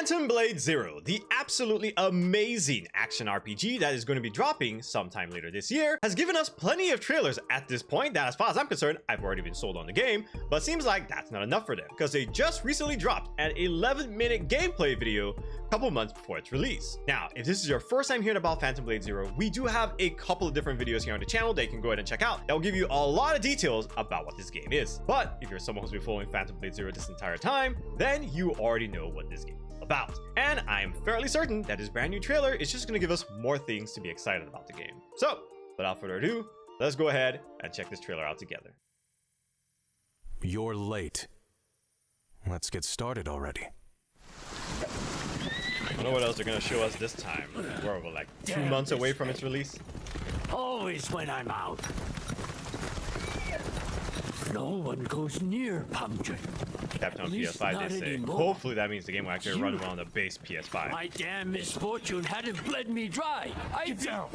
Phantom Blade Zero, the absolutely amazing action RPG that is going to be dropping sometime later this year, has given us plenty of trailers at this point that, as far as I'm concerned, I've already been sold on the game, but seems like that's not enough for them, because they just recently dropped an 11-minute gameplay video a couple months before its release. Now, if this is your first time hearing about Phantom Blade Zero, we do have a couple of different videos here on the channel that you can go ahead and check out. That will give you a lot of details about what this game is. But if you're someone who's been following Phantom Blade Zero this entire time, then you already know what this game is about. And I'm fairly certain that this brand new trailer is just going to give us more things to be excited about the game. So, without further ado, let's go ahead and check this trailer out together. You're late. Let's get started already. I don't know what else they're going to show us this time. We're like 2 months away from its release. Always when I'm out. No one goes near Pumpkin. Captain on PS5, not they say. anymore. Hopefully that means the game will actually run well on the base PS5. My damn misfortune hadn't bled me dry. Get down!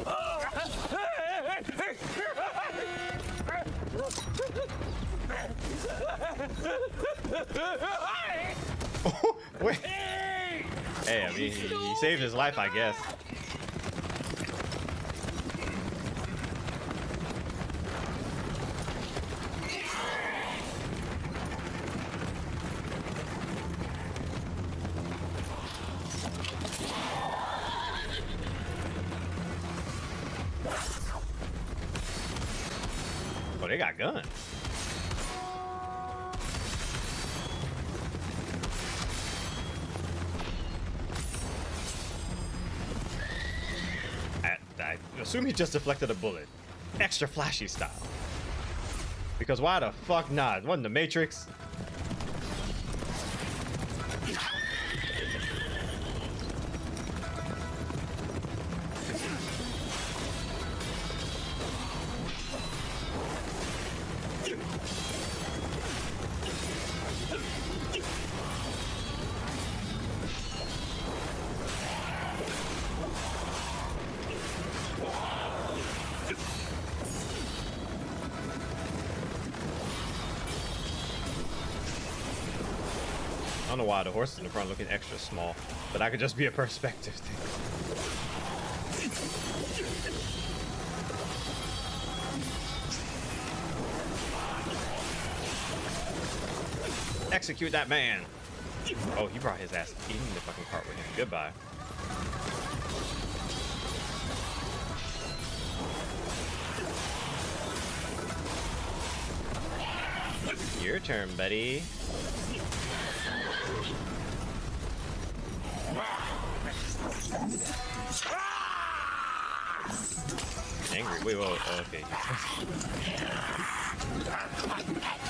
Oh, wait. Hey, I mean, he saved his life, I guess. Oh, they got guns. I assume he just deflected a bullet. Extra flashy style. Because why the fuck not? Wasn't the Matrix? I don't know why the horses in the front looking extra small, but that could just be a perspective thing. Execute that man. Oh, he brought his ass in the fucking cart with him. Goodbye. Your turn, buddy. Angry, wait, oh, okay.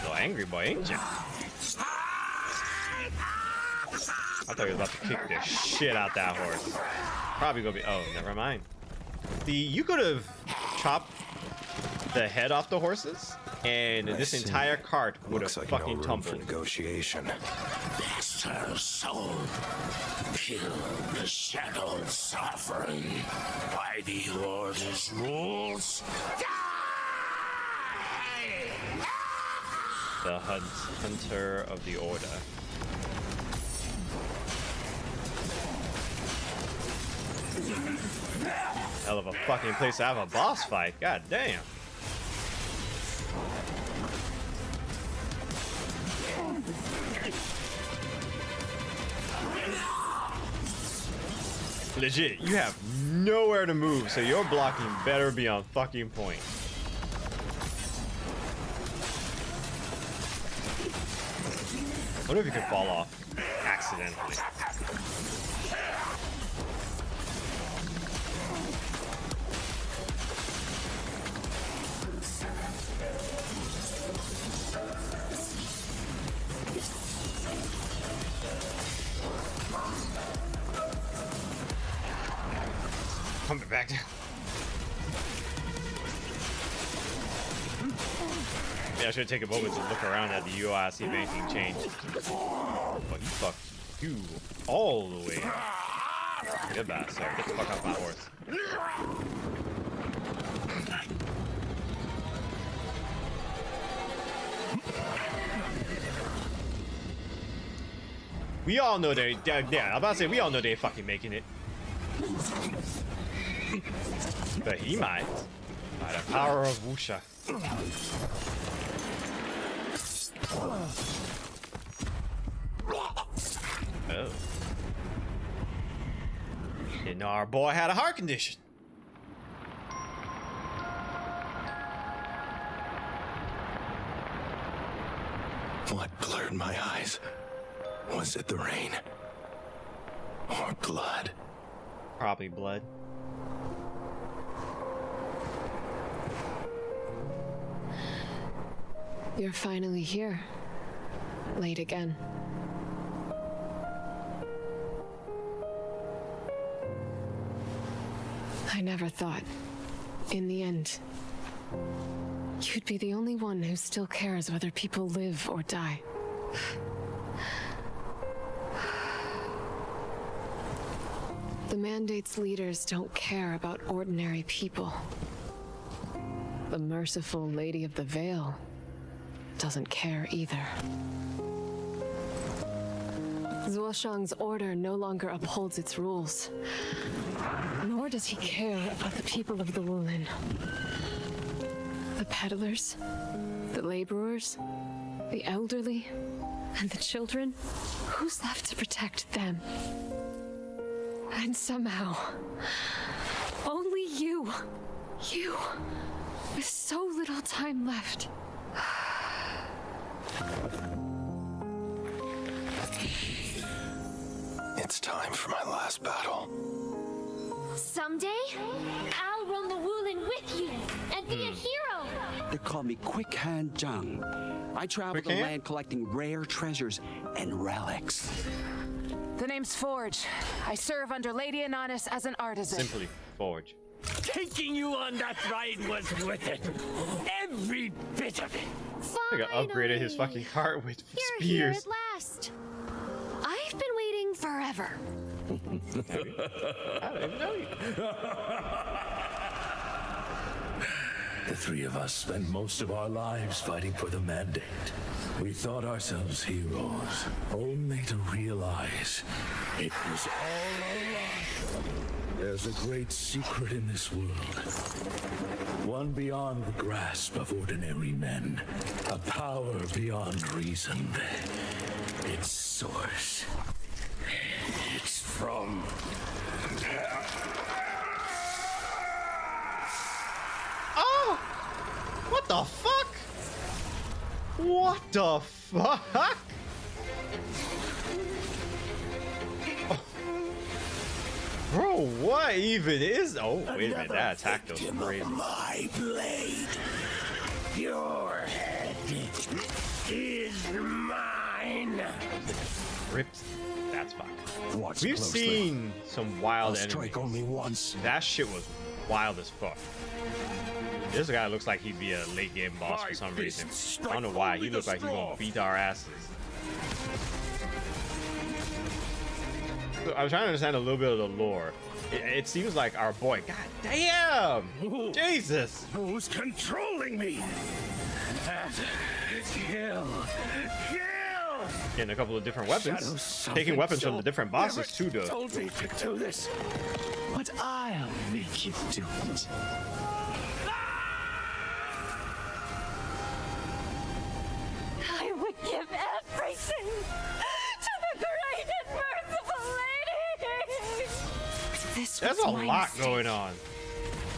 So angry boy, ain't ya? I thought he was about to kick the shit out that horse. Probably gonna be, oh, never mind. You could have chopped the head off the horses, and this entire cart would have fucking tumbled. Negotiation. Extra soul. Kill the shadowed sovereign by the Order's rules. The hunter of the Order. Hell of a fucking place to have a boss fight. God damn. Legit, you have nowhere to move, so your blocking better be on fucking point. I wonder if you could fall off accidentally. Come back down. Yeah, I should take a moment to look around at the UI, see if anything changed. Oh, you fucked you all the way. Goodbye, sir. Get the fuck off my horse. We all know they, yeah, I'm about to say, we all know they're fucking making it. But he might. By the power of Wusha. Oh. Didn't know our boy had a heart condition. What blurred my eyes? Was it the rain? Or blood? Probably blood. You're finally here. Late again. I never thought, in the end, you'd be the only one who still cares whether people live or die. The Mandate's leaders don't care about ordinary people. The merciful Lady of the Veil doesn't care either. Zuoshang's order no longer upholds its rules. Nor does he care about the people of the Wulin. The peddlers, the laborers, the elderly, and the children. Who's left to protect them? And somehow, only you, with so little time left. It's time for my last battle. Someday, I'll roam the Wulin with you and be a hero. They call me Quick Hand Zhang. I travel Quick the Hand? land collecting rare treasures and relics. The name's Forge. I serve under Lady Ananis as an artisan. Simply Forge. Taking you on that ride was worth it. Every bit of it. I got upgraded his fucking cart with You're here spears. at last. I've been waiting forever. I don't even know you. The three of us spent most of our lives fighting for the Mandate. We thought ourselves heroes, only to realize it was all a lie. There's a great secret in this world, one beyond the grasp of ordinary men, a power beyond reason. Its source, it's from... Oh! What the fuck? What the fuck? Oh. Bro, what even is? Oh, wait a minute, that attack was crazy. My blade. Your head is mine. Ripped. That's fine. Watch We've closely. seen some wild I'll enemies. strike only once. That shit was wild as fuck. This guy looks like he'd be a late game boss for some reason. I don't know why. He looks like he's gonna beat our asses. So I was trying to understand a little bit of the lore. It seems like our boy. God damn! Jesus! Who's controlling me? Kill! Kill! Getting a couple of different weapons. Shadows Taking soften weapons from so the different bosses never too, though. Told me to do this, but I'll make you do it. I would give everything to the great and merciful lady. This There's was a my lot mistake. going on.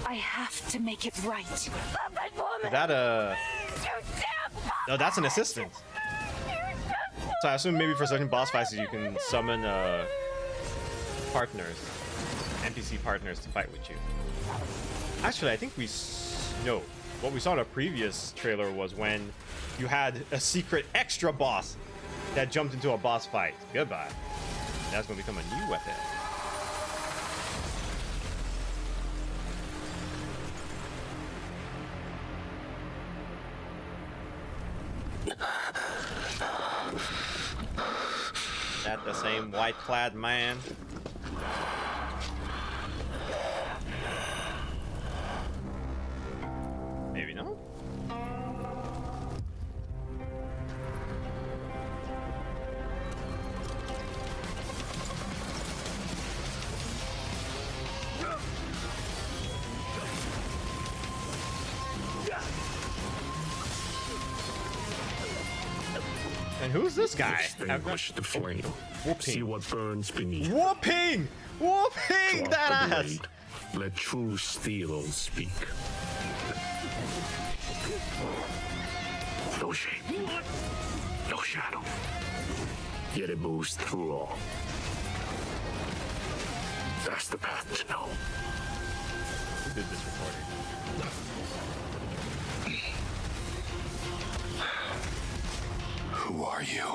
I have to make it right. Puppet woman, Is that a? you damn puppet. No, that's an assistant. So I assume maybe for certain boss fights you can summon partners, NPC partners to fight with you. Actually, I think no. What we saw in a previous trailer was when you had a secret extra boss that jumped into a boss fight. Goodbye. That's gonna become a new weapon. That the same white-clad man? Maybe not. And who's this guy? Extinguish the flame. See what burns beneath. Whooping! Whooping Drop that the ass! blade. Let true steel speak. No shape. No shadow. Yet it moves through all. That's the path to know. Who did this recording? Who are you?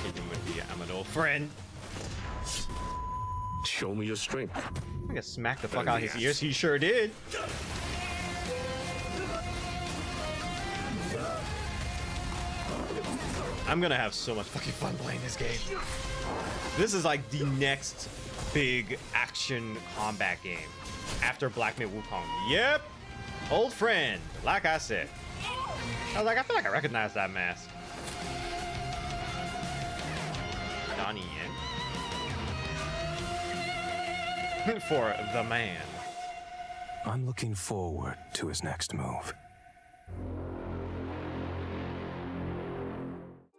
Hitting with the I'm an old friend. Show me your strength. I guess smack the fuck out his ears. He sure did. I'm gonna have so much fucking fun playing this game. This is like the next big action combat game after Black Myth Wukong. Yep, old friend. Like I said, I was like, I feel like I recognize that mask. Donnie Yen for the man. I'm looking forward to his next move.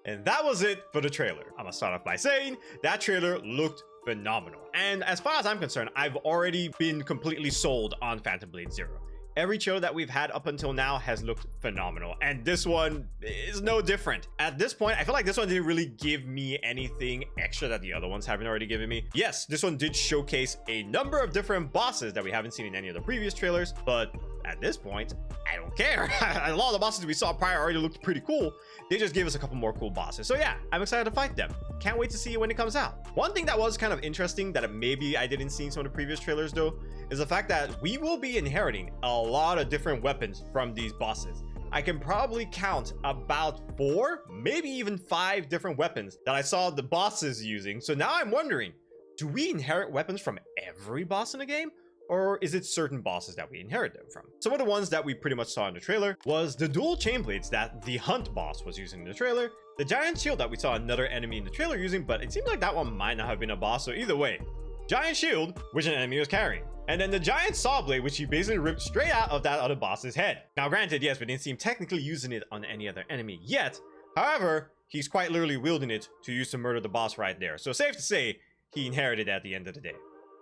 And that was it for the trailer. I'm gonna start off by saying that trailer looked phenomenal. And as far as I'm concerned, I've already been completely sold on Phantom Blade Zero. Every trailer that we've had up until now has looked phenomenal, and this one is no different. At this point, I feel like this one didn't really give me anything extra that the other ones haven't already given me. Yes, this one did showcase a number of different bosses that we haven't seen in any of the previous trailers, but at this point, I don't care. A lot of the bosses we saw prior already looked pretty cool. They just gave us a couple more cool bosses. So yeah, I'm excited to fight them. Can't wait to see it when it comes out. One thing that was kind of interesting that maybe I didn't see in some of the previous trailers though, is the fact that we will be inheriting a lot of different weapons from these bosses. I can probably count about 4, maybe even 5 different weapons that I saw the bosses using. So now I'm wondering, do we inherit weapons from every boss in the game? Or is it certain bosses that we inherit them from? Some of the ones that we pretty much saw in the trailer was the dual chain blades that the Hunt boss was using in the trailer, the giant shield that we saw another enemy in the trailer using, but it seems like that one might not have been a boss, so either way, giant shield, which an enemy was carrying. And then the giant saw blade, which he basically ripped straight out of that other boss's head. Now granted, yes, we didn't see him technically using it on any other enemy yet. However, he's quite literally wielding it to use to murder the boss right there. So safe to say, he inherited it at the end of the day.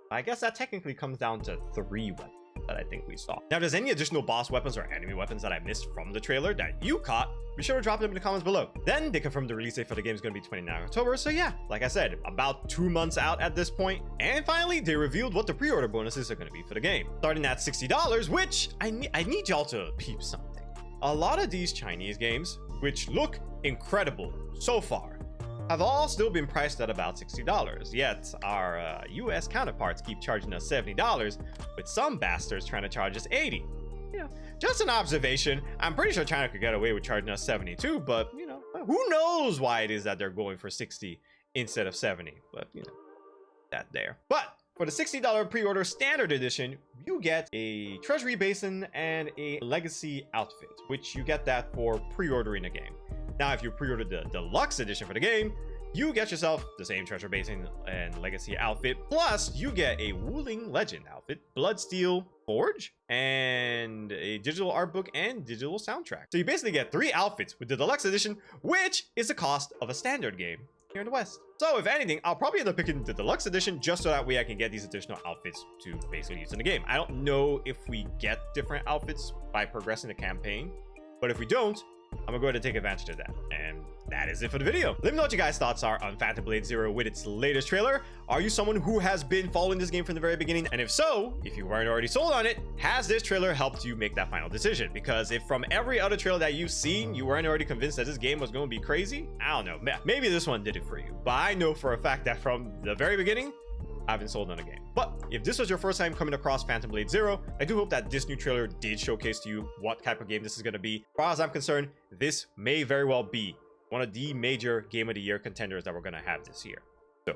I guess that technically comes down to 3 weapons that I think we saw. Now, if there's any additional boss weapons or enemy weapons that I missed from the trailer that you caught, be sure to drop them in the comments below. Then they confirmed the release date for the game is going to be 29 October. So yeah, like I said, about 2 months out at this point. And finally, they revealed what the pre-order bonuses are going to be for the game. Starting at $60, which I need y'all to peep something. A lot of these Chinese games, which look incredible so far, have all still been priced at about $60, yet our US counterparts keep charging us $70, with some bastards trying to charge us $80. You know, just an observation. I'm pretty sure China could get away with charging us $72, but you know, who knows why it is that they're going for $60 instead of $70, but you know, that there. But for the $60 pre-order standard edition, you get a treasury basin and a legacy outfit, which you get that for pre-ordering a game. Now, if you pre-order the deluxe edition for the game, you get yourself the same treasure basin and legacy outfit, plus you get a Wuling Legend outfit, Bloodsteel Forge, and a digital art book and digital soundtrack. So you basically get 3 outfits with the deluxe edition, which is the cost of a standard game here in the West. So if anything, I'll probably end up picking the deluxe edition just so that way I can get these additional outfits to basically use in the game. I don't know if we get different outfits by progressing the campaign, but if we don't, I'm gonna go ahead and take advantage of that. And that is it for the video. Let me know what you guys' thoughts are on Phantom Blade Zero with its latest trailer. Are you someone who has been following this game from the very beginning? And if so, if you weren't already sold on it, has this trailer helped you make that final decision? Because if from every other trailer that you've seen, you weren't already convinced that this game was going to be crazy, I don't know. Maybe this one did it for you. But I know for a fact that from the very beginning, I've been sold on the game. But if this was your first time coming across Phantom Blade Zero, I do hope that this new trailer did showcase to you what type of game this is going to be. As far as I'm concerned, this may very well be one of the major Game of the Year contenders that we're going to have this year. So,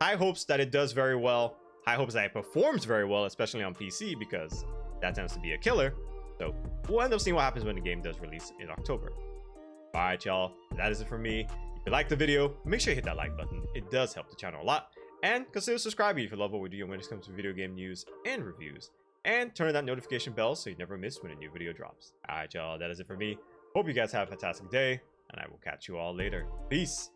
high hopes that it does very well. High hopes that it performs very well, especially on PC, because that tends to be a killer. So, we'll end up seeing what happens when the game does release in October. Alright, y'all. That is it for me. If you liked the video, make sure you hit that like button. It does help the channel a lot. And consider subscribing if you love what we do when it comes to video game news and reviews. and turn on that notification bell so you never miss when a new video drops. Alright, y'all, that is it for me. Hope you guys have a fantastic day, and I will catch you all later. Peace.